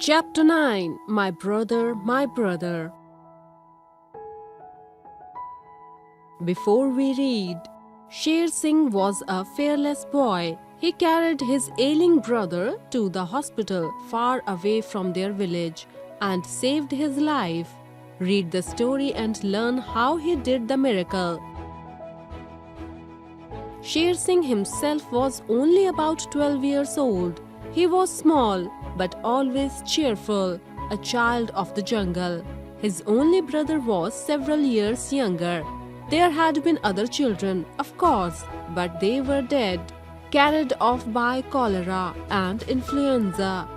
Chapter 9 My Brother, My Brother. Before we read, Sher Singh was a fearless boy. He carried his ailing brother to the hospital far away from their village and saved his life. Read the story and learn how he did the miracle. Sher Singh himself was only about 12 years old. He was small but always cheerful, a child of the jungle. His only brother was several years younger. There had been other children, of course, but they were dead, carried off by cholera and influenza.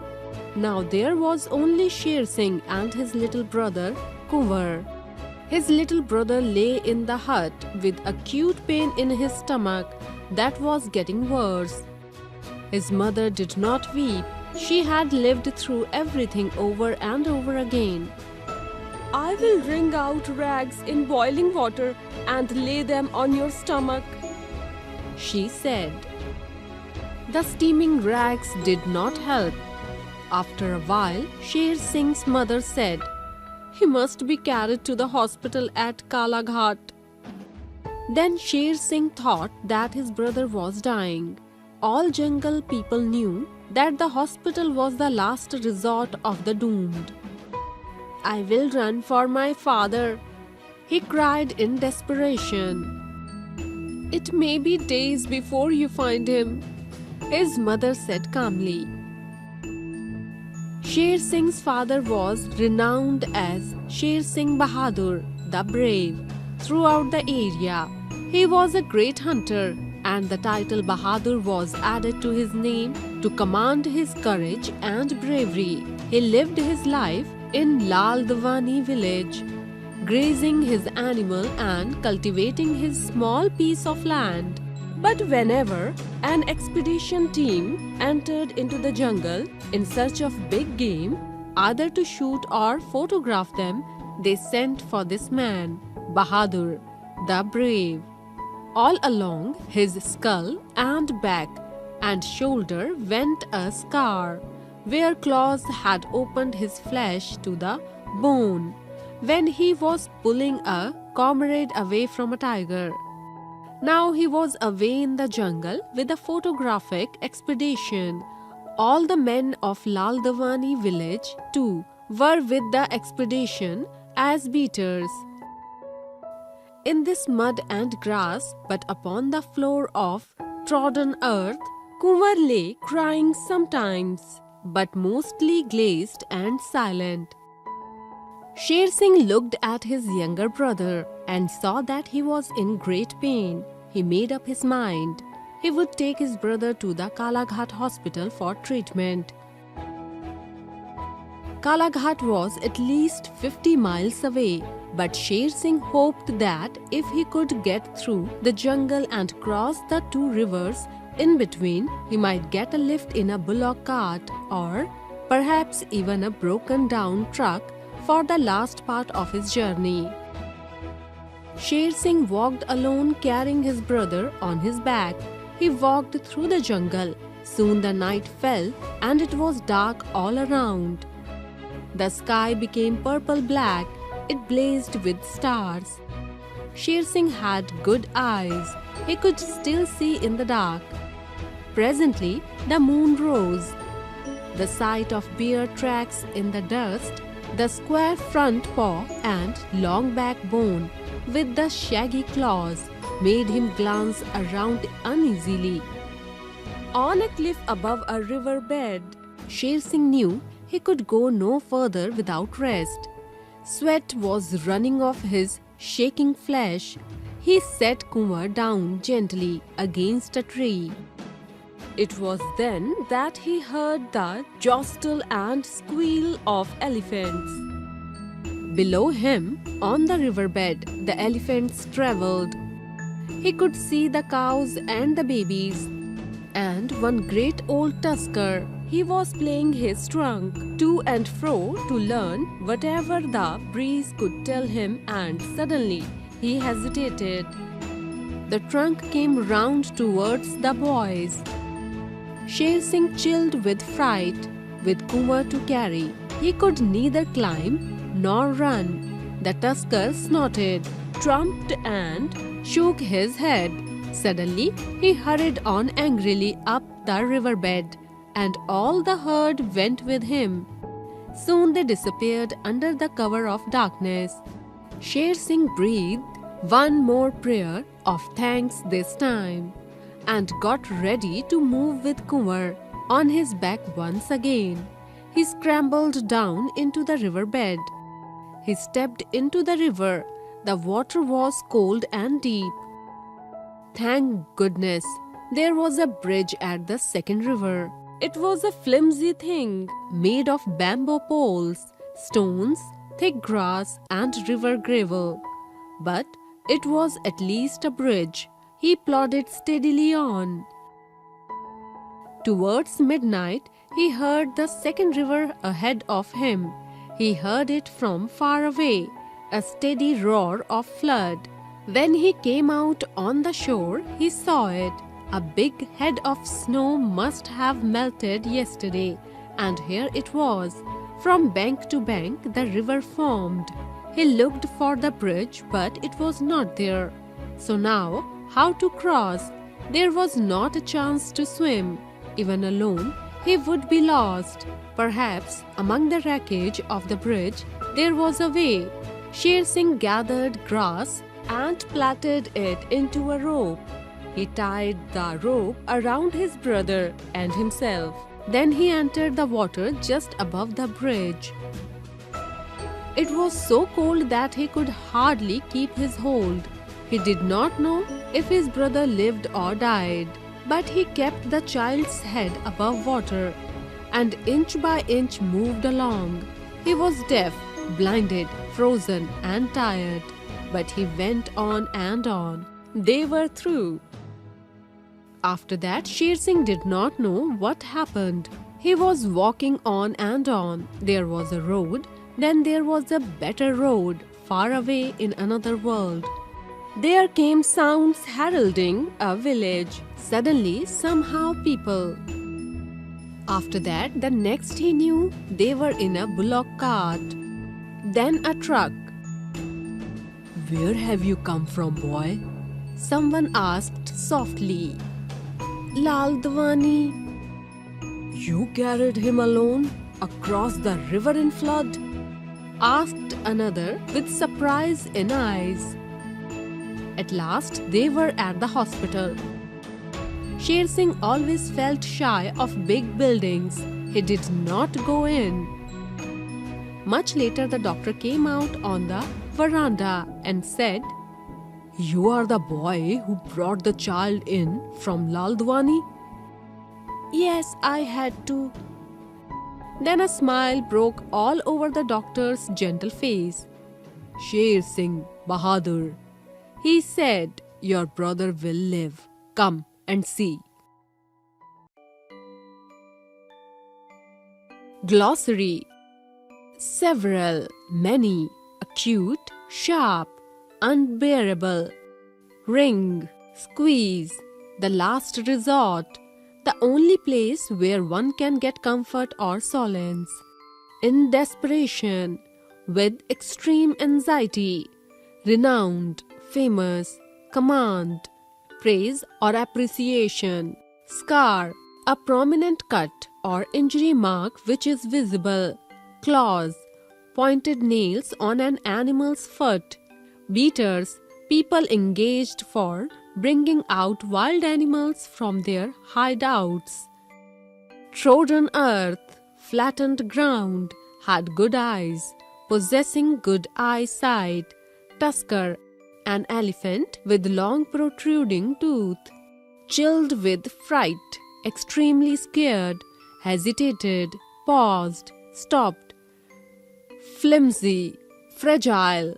Now there was only Sher Singh and his little brother, Kunwar. His little brother lay in the hut with acute pain in his stomach that was getting worse. His mother did not weep. She had lived through everything over and over again. "I will wring out rags in boiling water and lay them on your stomach," she said. The steaming rags did not help. After a while, Sher Singh's mother said, "He must be carried to the hospital at Kalaghat." Then Sher Singh thought that his brother was dying. All jungle people knew that the hospital was the last resort of the doomed. "I will run for my father," he cried in desperation. "It may be days before you find him," his mother said calmly. Sher Singh's father was renowned as Sher Singh Bahadur, the Brave, throughout the area. He was a great hunter, and the title Bahadur was added to his name to command his courage and bravery. He lived his life in Lal Dwani village, grazing his animal and cultivating his small piece of land. But whenever an expedition team entered into the jungle in search of big game, either to shoot or photograph them, they sent for this man, Bahadur, the Brave. All along his skull and back and shoulder went a scar, where claws had opened his flesh to the bone when he was pulling a comrade away from a tiger. Now he was away in the jungle with a photographic expedition. All the men of Lal Dwani village too were with the expedition as beaters. In this mud and grass, but upon the floor of trodden earth, Kunwar lay crying sometimes, but mostly glazed and silent. Sher Singh looked at his younger brother and saw that he was in great pain. He made up his mind. He would take his brother to the Kalaghat hospital for treatment. Kalaghat was at least 50 miles away, but Sher Singh hoped that if he could get through the jungle and cross the two rivers in between, he might get a lift in a bullock cart or perhaps even a broken down truck for the last part of his journey. Sher Singh walked alone, carrying his brother on his back. He walked through the jungle. Soon the night fell and it was dark all around. The sky became purple-black. It blazed with stars. Sher Singh had good eyes. He could still see in the dark. Presently, the moon rose. The sight of bear tracks in the dust, the square front paw and long backbone with the shaggy claws, made him glance around uneasily. On a cliff above a river bed, Sher Singh knew he could go no further without rest. Sweat was running off his shaking flesh. He set Kunwar down gently against a tree. It was then that he heard the jostle and squeal of elephants. Below him, on the riverbed, the elephants travelled. He could see the cows and the babies, and one great old tusker. He was playing his trunk to and fro to learn whatever the breeze could tell him, and suddenly he hesitated. The trunk came round towards the boys. Sher Singh chilled with fright. with Kunwar to carry. He could neither climb nor run. The tusker snorted, trumped and shook his head. Suddenly, he hurried on angrily up the riverbed, and all the herd went with him. Soon they disappeared under the cover of darkness. Sher Singh breathed one more prayer of thanks this time, and got ready to move with Kunwar on his back once again. He scrambled down into the riverbed. He stepped into the river. The water was cold and deep. Thank goodness, there was a bridge at the second river. It was a flimsy thing made of bamboo poles, stones, thick grass, and river gravel. But it was at least a bridge. He plodded steadily on. Towards midnight, he heard the second river ahead of him. He heard it from far away, a steady roar of flood. When he came out on the shore, he saw it. A big head of snow must have melted yesterday, and here it was. From bank to bank, the river formed. He looked for the bridge, but it was not there. So now, how to cross? There was not a chance to swim. Even alone, he would be lost. Perhaps among the wreckage of the bridge, there was a way. Sher Singh gathered grass and plaited it into a rope. He tied the rope around his brother and himself. Then he entered the water just above the bridge. It was so cold that he could hardly keep his hold. He did not know if his brother lived or died, but he kept the child's head above water and inch by inch moved along. He was deaf, blinded, frozen, and tired, but he went on and on. They were through. After that, Sher Singh did not know what happened. He was walking on and on. There was a road, then there was a better road, far away in another world. There came sounds heralding a village. Suddenly, somehow people. After that, the next he knew, they were in a bullock cart. Then a truck. "Where have you come from, boy?" someone asked softly. "Laldwani." "You carried him alone across the river in flood?" asked another with surprise in eyes. At last they were at the hospital. Sher Singh always felt shy of big buildings. He did not go in. Much later the doctor came out on the veranda and said, "You are the boy who brought the child in from Laldwani?" "Yes, I had to." Then a smile broke all over the doctor's gentle face. "Sher Singh Bahadur," he said, "your brother will live. Come and see." Glossary. Several, many, acute, sharp, unbearable. Ring, squeeze, the last resort, the only place where one can get comfort or solace. In desperation, with extreme anxiety. Renowned, famous, command, praise or appreciation. Scar, a prominent cut or injury mark which is visible. Claws, pointed nails on an animal's foot. Beaters, people engaged for bringing out wild animals from their hideouts. Trodden earth, flattened ground, had good eyes, possessing good eyesight. Tusker, an elephant with long protruding tooth. Chilled with fright, extremely scared, hesitated, paused, stopped. Flimsy, fragile.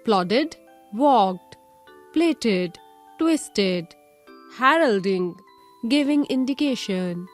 Plodded, walked, plaited, twisted. Heralding, giving indication.